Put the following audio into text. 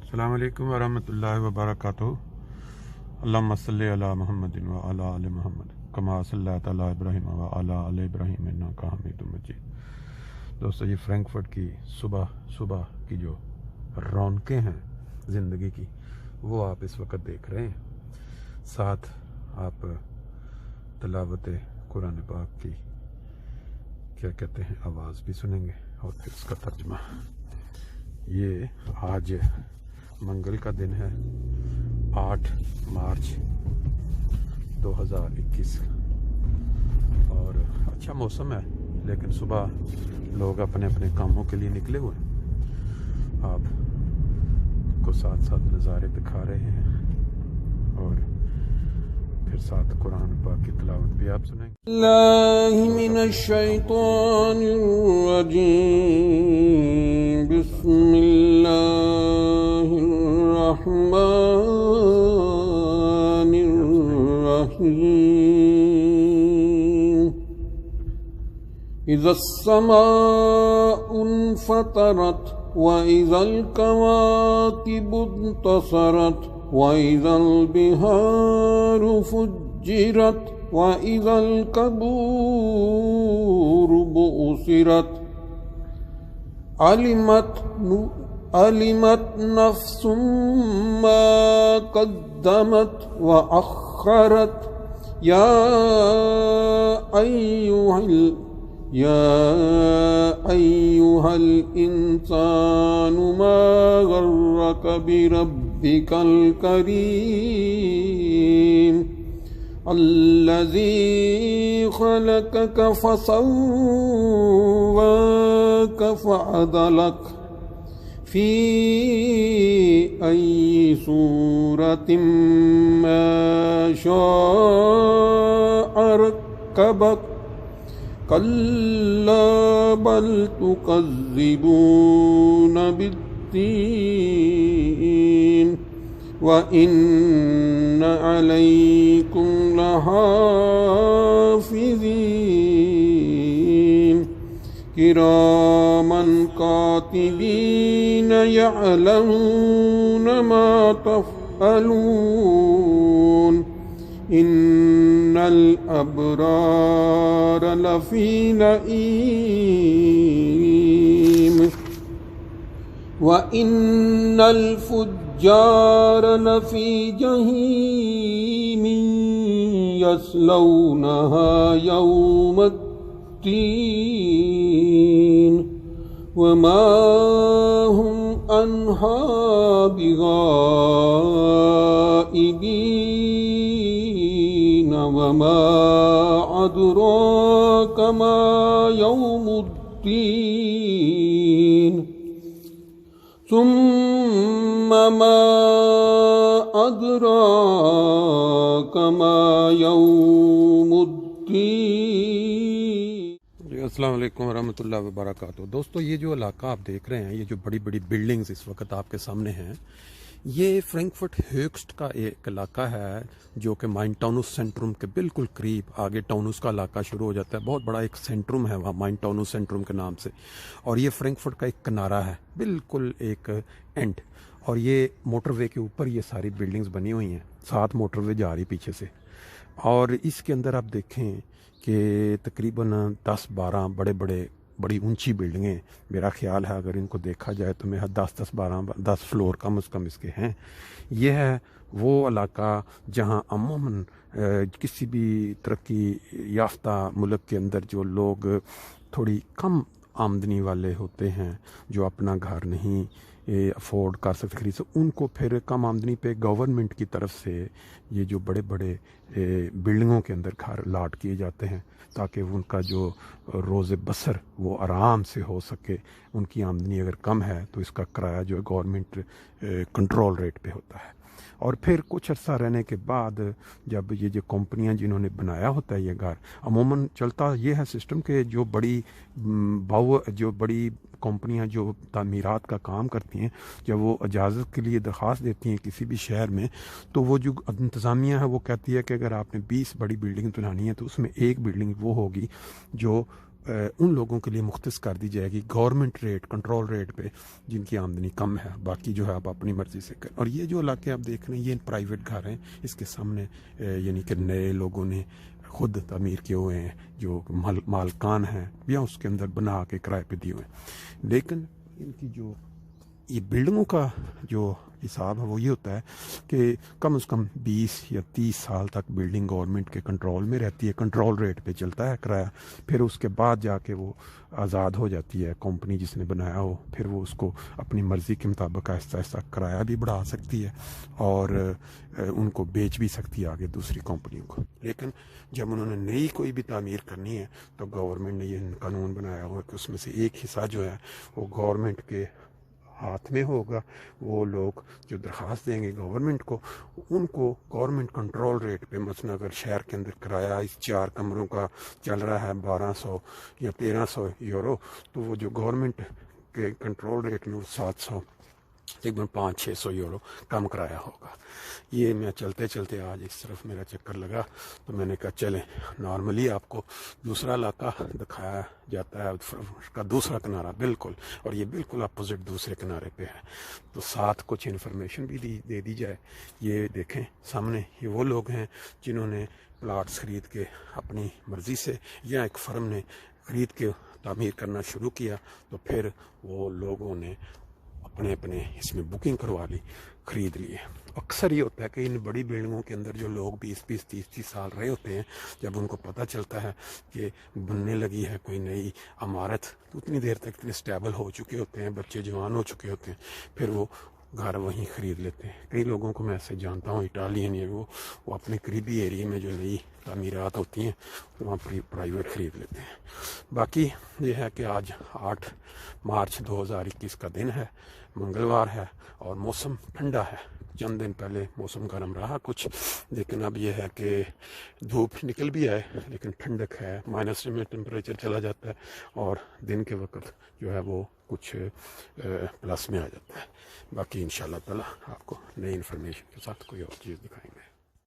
अस्सलाम वालेकुम वरहमतुल्लाहि वबरकातुहू। अल्लाहुम्मा सल्लि अला मुहम्मदिन व अला आलि मुहम्मद कमा सल्लैता अला इब्राहीम व अला आलि इब्राहीम इन्नका हमीदुम मजीद। दोस्तों, ये फ्रैंकफर्ट की सुबह सुबह की जो रौनकें हैं ज़िंदगी की, वो आप इस वक्त देख रहे हैं। साथ आप तिलावत कुरान पाक की क्या कहते हैं आवाज़ भी सुनेंगे और फिर उसका तर्जुमा। ये आज मंगल का दिन है, 8 मार्च 2021 और अच्छा मौसम है, लेकिन सुबह लोग अपने अपने कामों के लिए निकले हुए हैं। आपको साथ साथ नज़ारे दिखा रहे हैं और फिर साथ कुरान पाक की तिलावत भी आप सुनेंगे। बिस्मिल्लाहिर्रहमानिर्रहीम। इज़ा अस्समाउ इंफतरत व इज़ल कवाकिबु इंतसरत व इज़ल बिहारु फुज्जिरत व इज़ल कबूरु बुअसिरत अलिमत नफ्सुम मा क़द्दमत व अख़रत या अय्युहल इंसानु मा गर्रक बिरब्बिकल करीम अल्लज़ी ख़लक़क फ़सव्वाक फ़अदलक फ़ी अय्यि सूरतिम मा शाअ रक्कबक कल्ला बल तुकज़्ज़िबून बिद्दीन व इन्न अलैकुम लहाफ़िज़ीन किरामन कातिबीन यअलमून मा तफ़अलून इन्नल अबरार लफ़ी नईम व इन्नल फुज्जार लफ़ी जहीम यस्लौनहा यौमद्दीन वमा हुम अन्हा बिगाइबीन वमा अदराक मा यौमुद्दीन सुम्मा मा अदराक मा यौमुद्दीन। अस्सलाम वालेकुम वरहमतुल्लाहि वबरकातुहू। दोस्तों, ये जो इलाका आप देख रहे हैं, ये जो बड़ी बड़ी बिल्डिंग्स इस वक्त आपके सामने हैं, ये फ्रैंकफर्ट हेक्स्ट का एक इलाका है जो कि माइन टाउनस सेंट्रम के बिल्कुल करीब, आगे टाउनस का इलाका शुरू हो जाता है। बहुत बड़ा एक सेंट्रम है वहाँ, माइन टाउनस सेंट्रम के नाम से। और ये फ्रैंकफर्ट का एक किनारा है, बिल्कुल एक एंड। और ये मोटरवे के ऊपर ये सारी बिल्डिंग्स बनी हुई हैं, साथ मोटरवे जा रही पीछे से। और इसके अंदर आप देखें कि तकरीबन 10-12 बड़ी ऊंची बिल्डिंगें, मेरा ख्याल है अगर इनको देखा जाए तो मेरा 10 फ्लोर कम से कम इसके हैं। यह है वो इलाका जहां अमूमन किसी भी तरक्की याफ्ता मुल्क के अंदर जो लोग थोड़ी कम आमदनी वाले होते हैं, जो अपना घर नहीं अफोर्ड कर सकते खरीद से, उनको फिर कम आमदनी पे गवर्नमेंट की तरफ से ये जो बड़े बड़े बिल्डिंगों के अंदर घर लाट किए जाते हैं ताकि उनका जो रोज़ बसर वो आराम से हो सके। उनकी आमदनी अगर कम है तो इसका किराया जो है गवर्नमेंट कंट्रोल रेट पे होता है। और फिर कुछ अर्सा रहने के बाद जब ये जो कंपनियां जिन्होंने बनाया होता है ये घर, अमूमन चलता ये है सिस्टम के जो बड़ी कंपनियां जो तामीरात का काम करती हैं, जब वो इजाज़त के लिए दरख्वास्त देती हैं किसी भी शहर में, तो वो जो इंतज़ामिया है वो कहती है कि अगर आपने 20 बड़ी बिल्डिंग बनानी है तो उसमें एक बिल्डिंग वो होगी जो उन लोगों के लिए मुख्तस कर दी जाएगी गवर्नमेंट रेट, कंट्रोल रेट पे, जिनकी आमदनी कम है। बाकी जो है आप अपनी मर्ज़ी से करें। और ये जो इलाके आप देख रहे हैं ये प्राइवेट घर हैं, इसके सामने यानी कि नए लोगों ने खुद तामीर किए हुए हैं, जो मालकान हैं या उसके अंदर बना के किराए पे दिए हुए हैं। लेकिन इनकी जो ये बिल्डिंगों का जो हिसाब है वो ये होता है कि कम से कम 20 या 30 साल तक बिल्डिंग गवर्नमेंट के कंट्रोल में रहती है, कंट्रोल रेट पे चलता है किराया। फिर उसके बाद जाके वो आज़ाद हो जाती है, कंपनी जिसने बनाया हो फिर वो उसको अपनी मर्ज़ी के मुताबिक आहिस्ता आहिस्ता किराया भी बढ़ा सकती है और उनको बेच भी सकती है आगे दूसरी कंपनियों को। लेकिन जब उन्होंने नई कोई भी तामीर करनी है तो गवर्नमेंट ने ये कानून बनाया हुआ है कि उसमें से एक हिस्सा जो है वो गवर्नमेंट के हाथ में होगा। वो लोग जो दरख्वास्त देंगे गवर्नमेंट को, उनको गवर्नमेंट कंट्रोल रेट पे, मसलन अगर शहर के अंदर किराया इस 4 कमरों का चल रहा है 1200 या 1300 यूरो, तो वो जो गवर्नमेंट के कंट्रोल रेट में वो 700 तकरीबन 500-600 यूरो कम किराया होगा। ये मैं चलते चलते आज इस तरफ मेरा चक्कर लगा तो मैंने कहा चलें, नॉर्मली आपको दूसरा इलाका दिखाया जाता है, उसका दूसरा किनारा बिल्कुल, और ये बिल्कुल अपोजिट दूसरे किनारे पे है, तो साथ कुछ इन्फॉर्मेशन भी दे दी जाए। ये देखें सामने, ये वो लोग हैं जिन्होंने प्लाट्स ख़रीद के अपनी मर्ज़ी से या एक फर्म ने ख़रीद के तामीर करना शुरू किया, तो फिर वो लोगों ने अपने अपने इसमें बुकिंग करवा ली, ख़रीद लिए। अक्सर ये होता है कि इन बड़ी बिल्डिंगों के अंदर जो लोग 20-20, 30-30 साल रहे होते हैं, जब उनको पता चलता है कि बनने लगी है कोई नई इमारत, तो उतनी देर तक इतने स्टेबल हो चुके होते हैं, बच्चे जवान हो चुके होते हैं, फिर वो घर वहीं ख़रीद लेते हैं। कई लोगों को मैं ऐसे जानता हूँ, इटालियन ये वो अपने करीबी एरिया में जो नई तामीरात होती हैं तो वहाँ प्राइवेट ख़रीद लेते हैं। बाकी ये है कि आज 8 मार्च 2021 का दिन है, मंगलवार है, और मौसम ठंडा है। चंद दिन पहले मौसम गर्म रहा कुछ, लेकिन अब यह है कि धूप निकल भी आए लेकिन ठंडक है, माइनस में टेम्परेचर चला जाता है, और दिन के वक्त जो है वो कुछ प्लस में आ जाता है। बाकी इंशाल्लाह ताला आपको नई इन्फॉर्मेशन के साथ कोई और चीज़ दिखाएंगे।